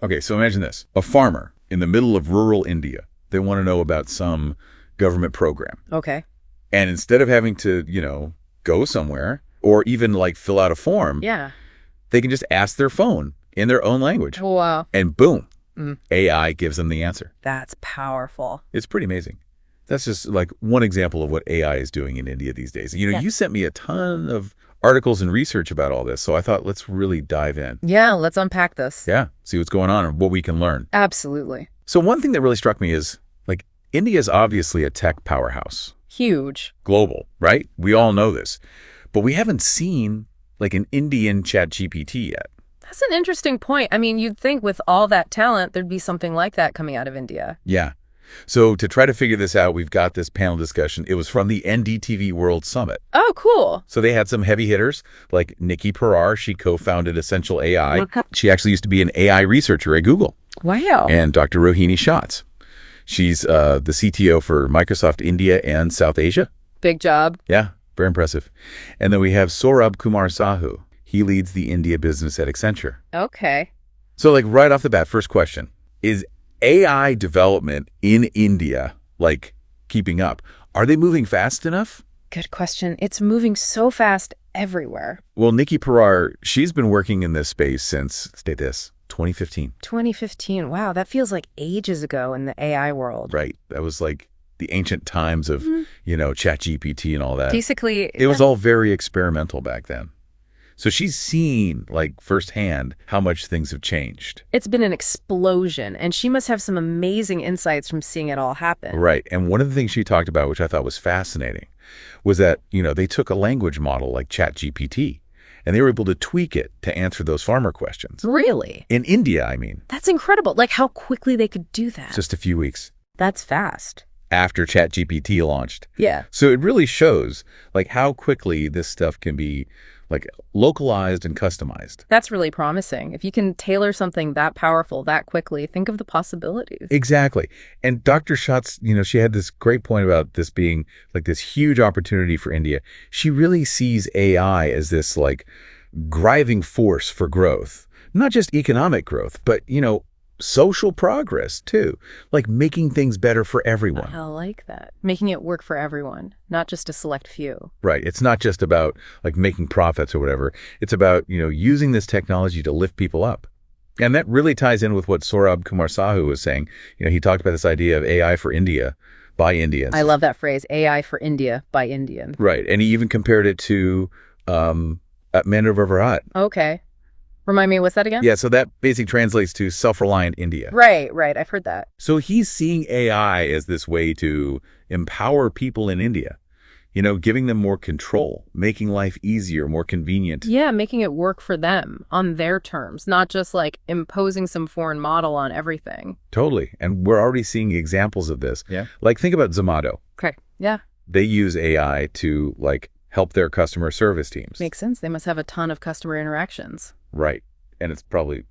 Okay, so imagine this. A farmer in the middle of rural India. They want to know about some government program. Okay. And instead of having to, go somewhere or even like fill out a form, Yeah. they can just ask their phone in their own language. Wow. And boom, AI gives them the answer. That's powerful. It's pretty amazing. That's just like one example of what AI is doing in India these days. You sent me a ton of articles and research about all this, so I thought let's really dive in. Yeah, let's unpack this. Yeah, see what's going on and what we can learn. Absolutely. So one thing that really struck me is, like, India is obviously a tech powerhouse. Huge. Global, right? We all know this. But we haven't seen, like, an Indian ChatGPT yet. That's an interesting point. I mean, you'd think with all that talent, there'd be something like that coming out of India. Yeah. So to try to figure this out, we've got this panel discussion. It was from the NDTV World Summit. Oh, cool. So they had some heavy hitters, like Nikki Parar. She co-founded Essential AI. She actually used to be an AI researcher at Google. Wow. And Dr. Rohini Schatz. She's the CTO for Microsoft India and South Asia. Big job. Yeah, very impressive. And then we have Saurabh Kumar Sahu. He leads the India business at Accenture. Okay. So like right off the bat, first question, is AI development in India, like, keeping up? Are they moving fast enough? Good question. It's moving so fast everywhere. Well, Nikki Parar, she's been working in this space since, stay this, 2015. 2015. Wow, that feels like ages ago in the AI world. Right. That was like the ancient times of, ChatGPT and all that. Basically, It was all very experimental back then. So she's seen, like, firsthand how much things have changed. it's been an explosion, and she must have some amazing insights from seeing it all happen. Right. And one of the things she talked about, which I thought was fascinating, was that, they took a language model like ChatGPT, and they were able to tweak it to answer those farmer questions. Really? In India, I mean. That's incredible. Like how quickly they could do that. Just a few weeks That's fast. after ChatGPT launched. Yeah. So it really shows, like, how quickly this stuff can be, like, localized and customized. That's really promising. If you can tailor something that powerful that quickly, think of the possibilities. Exactly. And Dr. Schatz, she had this great point about this being like this huge opportunity for India. She really sees AI as this, like, driving force for growth, not just economic growth, but, social progress too, like making things better for everyone. I like that. Making it work for everyone, not just a select few. Right. It's not just about like making profits or whatever. It's about, using this technology to lift people up. And that really ties in with what Saurabh Kumar Sahu was saying. He talked about this idea of AI for India by Indians. I love that phrase, AI for India by Indian. Right. And he even compared it to Manuvrat. Okay. Remind me, what's that again? Yeah, so that basically translates to self-reliant India. Right. I've heard that. So he's seeing AI as this way to empower people in India, giving them more control, making life easier, more convenient. Yeah, making it work for them on their terms, not just like imposing some foreign model on everything. Totally. And we're already seeing examples of this. Yeah. Like, think about Zomato. Okay. Yeah. They use AI to, like, help their customer service teams. Makes sense. They must have a ton of customer interactions. Right. And it's probably,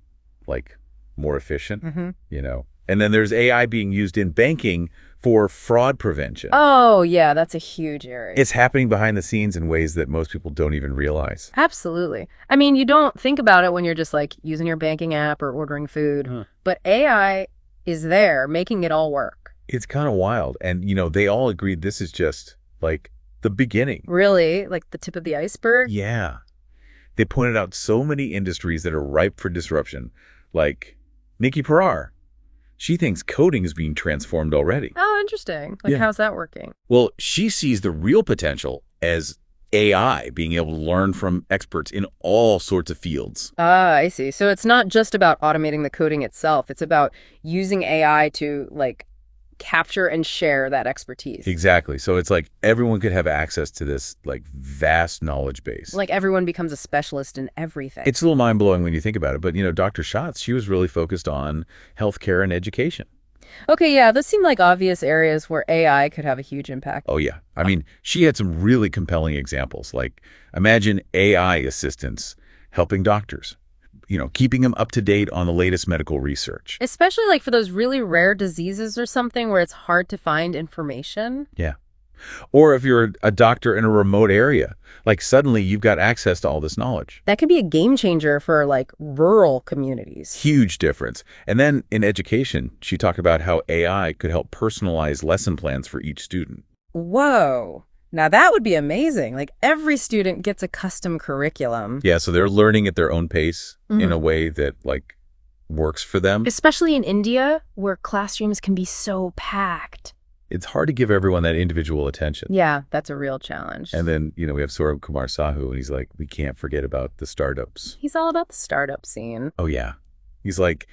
like, more efficient, And then there's AI being used in banking for fraud prevention. Oh, yeah, that's a huge area. It's happening behind the scenes in ways that most people don't even realize. Absolutely. I mean, you don't think about it when you're just like using your banking app or ordering food, but AI is there making it all work. It's kind of wild. And, they all agreed this is just, like, the beginning. Really? Like the tip of the iceberg? Yeah. They pointed out so many industries that are ripe for disruption, like Nikki Parar. She thinks coding is being transformed already. Oh, interesting. Like, how's that working? Well, she sees the real potential as AI being able to learn from experts in all sorts of fields. Ah, I see. So it's not just about automating the coding itself. It's about using AI to, like, capture and share that expertise. Exactly. So it's like everyone could have access to this, like, vast knowledge base. Like everyone becomes a specialist in everything. It's a little mind-blowing when you think about it. But, Dr. Schatz, she was really focused on healthcare and education. Okay, yeah, those seem like obvious areas where AI could have a huge impact. Oh, yeah. I mean, she had some really compelling examples. Like, imagine AI assistants helping doctors, keeping them up to date on the latest medical research. Especially like for those really rare diseases or something where it's hard to find information. Yeah. Or if you're a doctor in a remote area, like suddenly you've got access to all this knowledge. That could be a game changer for like rural communities. Huge difference. And then in education, she talked about how AI could help personalize lesson plans for each student. Whoa. Now that would be amazing. Like every student gets a custom curriculum. Yeah, so they're learning at their own pace in a way that like works for them. Especially in India, where classrooms can be so packed. It's hard to give everyone that individual attention. Yeah, that's a real challenge. And then, we have Saurabh Kumar Sahu, and he's like, we can't forget about the startups. He's all about the startup scene. Oh, yeah. He's like,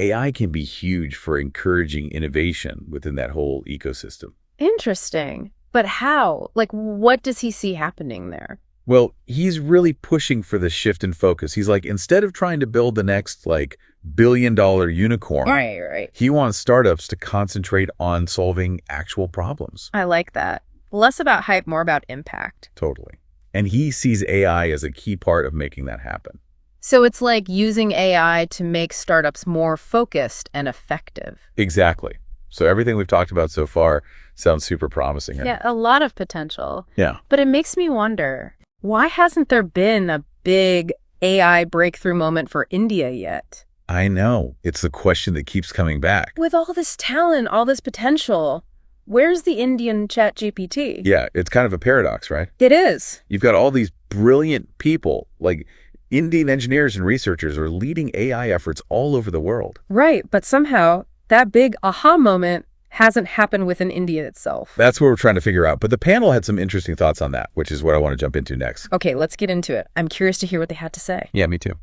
AI can be huge for encouraging innovation within that whole ecosystem. Interesting. But how? Like, what does he see happening there? Well, he's really pushing for the shift in focus. He's like, instead of trying to build the next, like, billion-dollar unicorn, Right. he wants startups to concentrate on solving actual problems. I like that. Less about hype, more about impact. Totally. And he sees AI as a key part of making that happen. So it's like using AI to make startups more focused and effective. Exactly. So everything we've talked about so far sounds super promising. Yeah, a lot of potential. Yeah. But it makes me wonder, why hasn't there been a big AI breakthrough moment for India yet? I know. It's the question that keeps coming back. With all this talent, all this potential, where's the Indian ChatGPT? Yeah, it's kind of a paradox, right? It is. You've got all these brilliant people, like Indian engineers and researchers are leading AI efforts all over the world. Right, but somehow that big aha moment hasn't happened within India itself. That's what we're trying to figure out. But the panel had some interesting thoughts on that, which is what I want to jump into next. Okay, let's get into it. I'm curious to hear what they had to say. Yeah, me too.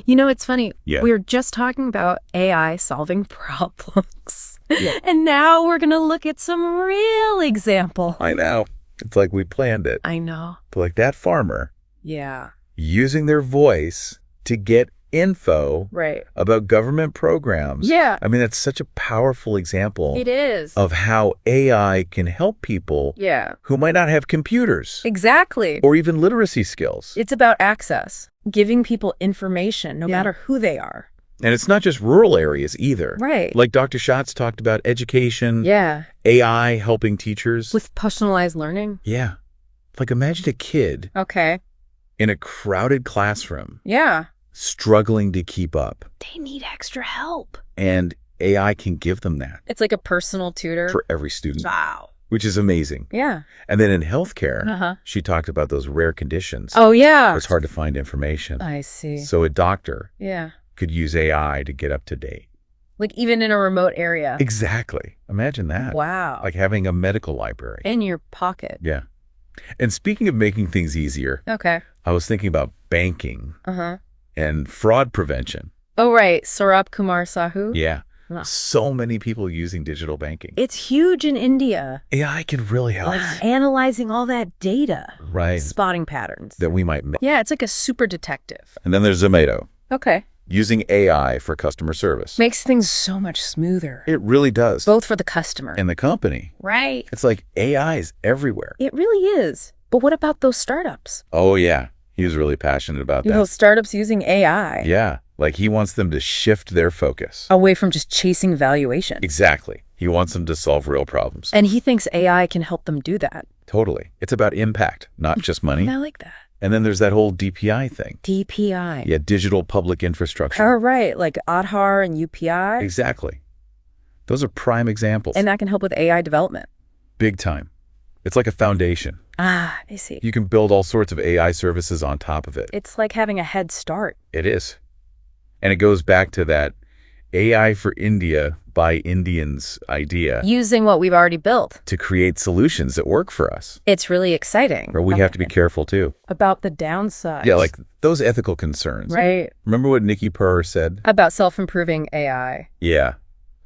You know, it's funny. Yeah. We were just talking about AI solving problems. And now we're going to look at some real example. I know. It's like we planned it. I know. But like that farmer Yeah. using their voice to get info Right. about government programs. Yeah. I mean, that's such a powerful example It is. of how AI can help people Yeah. who might not have computers Exactly. or even literacy skills. It's about access, giving people information no Yeah. matter who they are. And it's not just rural areas either. Right. Like Dr. Schatz talked about education, Yeah. AI helping teachers. With personalized learning. Yeah. Like imagine a kid Okay. in a crowded classroom Yeah. struggling to keep up. They need extra help. And AI can give them that It's like a personal tutor. for every student, Wow. which is amazing. Yeah. And then in healthcare, Uh-huh. she talked about those rare conditions Oh, yeah. where it's hard to find information. I see. So a doctor Yeah. could use AI to get up to date. Like even in a remote area. Exactly. Imagine that. Wow. Like having a medical library. In your pocket. Yeah. And speaking of making things easier, Okay. I was thinking about banking Uh-huh. and fraud prevention. Oh, right. Saurabh Kumar Sahu. Yeah. Wow. So many people using digital banking. It's huge in India. AI can really help. Like analyzing all that data. Right. Spotting patterns. That we might miss. Yeah, it's like a super detective. And then there's Zomato, Okay. using AI for customer service. Makes things so much smoother. It really does. Both for the customer. And the company. Right. It's like AI is everywhere. It really is. But what about those startups? Oh, yeah. He was really passionate about that. Those startups using AI. Yeah. Like he wants them to shift their focus. Away from just chasing valuation. Exactly. He wants them to solve real problems. And he thinks AI can help them do that. Totally. It's about impact, not just money. I like that. And then there's that whole DPI thing. DPI. Yeah, digital public infrastructure. Oh, right. Like Aadhaar and UPI. Exactly. Those are prime examples. And that can help with AI development. Big time. It's like a foundation. Ah, I see. You can build all sorts of AI services on top of it. It's like having a head start. It is. And it goes back to that AI for India by Indians idea Using what we've already built. to create solutions that work for us. It's really exciting. But we have to be careful too. About the downsides. Yeah, like those ethical concerns. Right. Remember what Nikki Purr said? About self-improving AI. Yeah.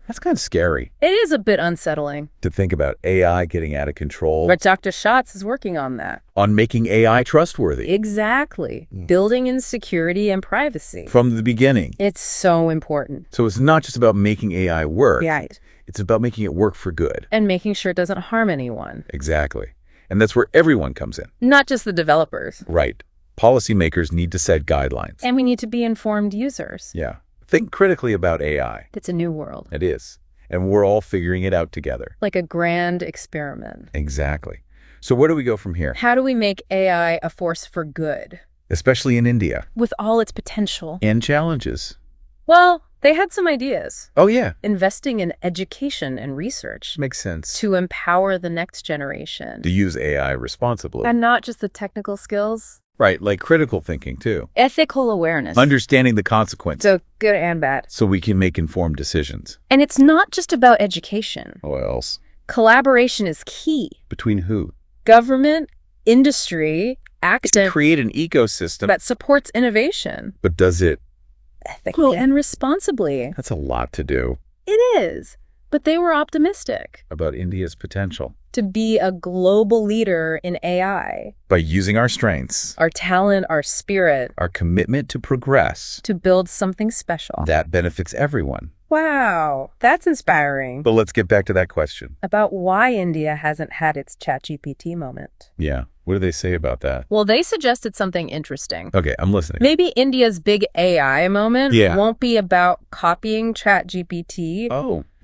That's kind of scary It is a bit unsettling. to think about AI getting out of control But Dr. Schatz is working on that. on making AI trustworthy Exactly. Building in security and privacy. from the beginning. It's so important. So it's not just about making AI work. Right. It's about making it work for good. And making sure it doesn't harm anyone. Exactly. And that's where everyone comes in. Not just the developers. Right. Policymakers need to set guidelines. And we need to be informed users. Yeah. Think critically about AI. It's a new world. It is. And we're all figuring it out together. Like a grand experiment. Exactly. So where do we go from here? How do we make AI a force for good? Especially in India. With all its potential. And challenges. Well, they had some ideas. Oh, yeah. Investing in education and research. Makes sense. To empower the next generation. To use AI responsibly. And not just the technical skills. Right, like critical thinking, too. Ethical awareness. Understanding the consequences. So good and bad. So we can make informed decisions. And it's not just about education. What else? Collaboration is key. Between who? Government, industry, academia. Create an ecosystem that supports innovation. But does it ethically and responsibly? That's a lot to do. It is. But they were optimistic. About India's potential. To be a global leader in AI. By using our strengths. Our talent, our spirit. Our commitment to progress. To build something special. That benefits everyone. Wow, that's inspiring. But let's get back to that question. About why India hasn't had its ChatGPT moment. Yeah, what do they say about that? Well, they suggested something interesting. Okay, I'm listening. Maybe India's big AI moment Yeah. won't be about copying ChatGPT,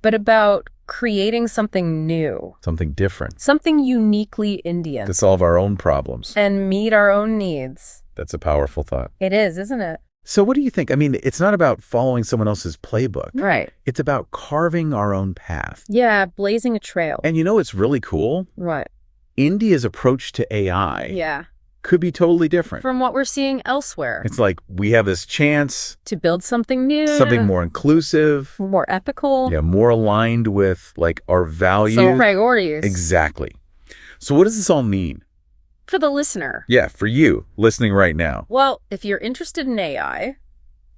but about creating something new. Something different. Something uniquely Indian. To solve our own problems. And meet our own needs. That's a powerful thought. It is, isn't it? So what do you think? I mean, it's not about following someone else's playbook. Right. It's about carving our own path. Yeah, blazing a trail. And you know what's really cool? What? India's approach to AI could be totally different. From what we're seeing elsewhere. It's like we have this chance to build something new. Something more inclusive. More ethical. Yeah, more aligned with like our values. So priorities. Exactly. So what does this all mean? For the listener. Yeah, for you, listening right now. Well, if you're interested in AI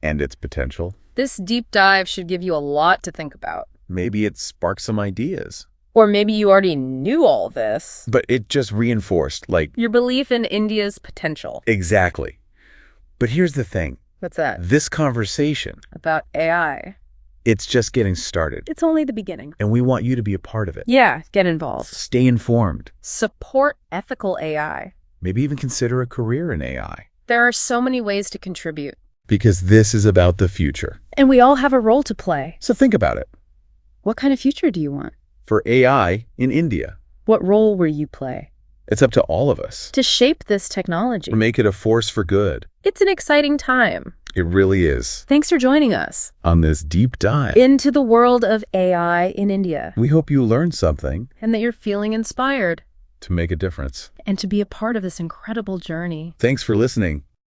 and its potential, this deep dive should give you a lot to think about. Maybe it sparked some ideas. Or maybe you already knew all this. But it just reinforced, like, your belief in India's potential. Exactly. But here's the thing. What's that? This conversation about AI. It's just getting started. It's only the beginning. And we want you to be a part of it. Yeah, get involved. Stay informed. Support ethical AI. Maybe even consider a career in AI. There are so many ways to contribute. Because this is about the future. And we all have a role to play. So think about it. What kind of future do you want? For AI in India. What role will you play? It's up to all of us. To shape this technology. Or make it a force for good. It's an exciting time. It really is. Thanks for joining us. On this deep dive. Into the world of AI in India. We hope you learned something. And that you're feeling inspired. To make a difference. And to be a part of this incredible journey. Thanks for listening.